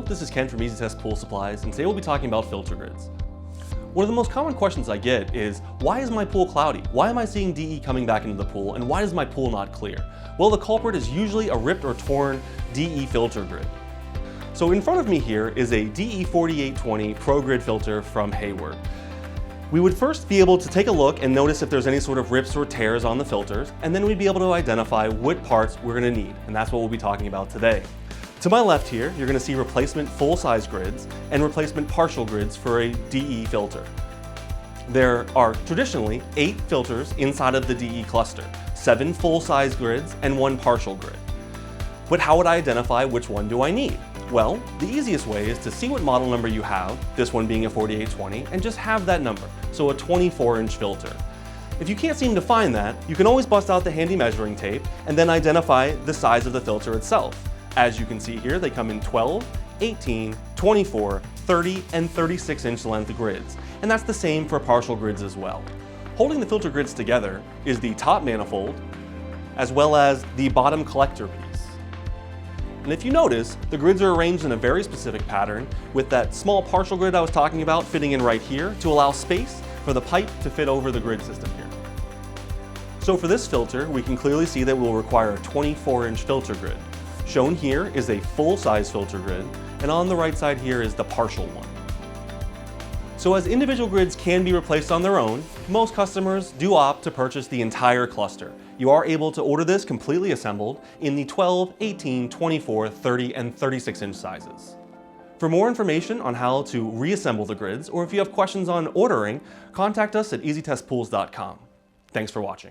this is Ken from Easy Test Pool Supplies, and today we'll be talking about filter grids. One of the most common questions I get is, why is my pool cloudy? Why am I seeing DE coming back into the pool, and why is my pool not clear? Well, the culprit is usually a ripped or torn DE filter grid. So in front of me here is a DE4820 Pro Grid filter from Hayward. We would first be able to take a look and notice if there's any sort of rips or tears on the filters, and then we'd be able to identify what parts we're going to need, and that's what we'll be talking about today. To my left here, you're going to see replacement full-size grids and replacement partial grids for a DE filter. There are traditionally 8 filters inside of the DE cluster, 7 full-size grids and 1 partial grid. But how would I identify which one do I need? Well, the easiest way is to see what model number you have, this one being a 4820, and just have that number, so a 24-inch filter. If you can't seem to find that, you can always bust out the handy measuring tape and then identify the size of the filter itself. As you can see here, they come in 12, 18, 24, 30, and 36-inch length grids, and that's the same for partial grids as well. Holding the filter grids together is the top manifold, as well as the bottom collector piece. And if you notice, the grids are arranged in a very specific pattern, with that small partial grid I was talking about fitting in right here to allow space for the pipe to fit over the grid system here. So for this filter, we can clearly see that we'll require a 24-inch filter grid. Shown here is a full-size filter grid, and on the right side here is the partial one. So as individual grids can be replaced on their own, most customers do opt to purchase the entire cluster. You are able to order this completely assembled in the 12, 18, 24, 30, and 36-inch sizes. For more information on how to reassemble the grids, or if you have questions on ordering, contact us at easytestpools.com. Thanks for watching.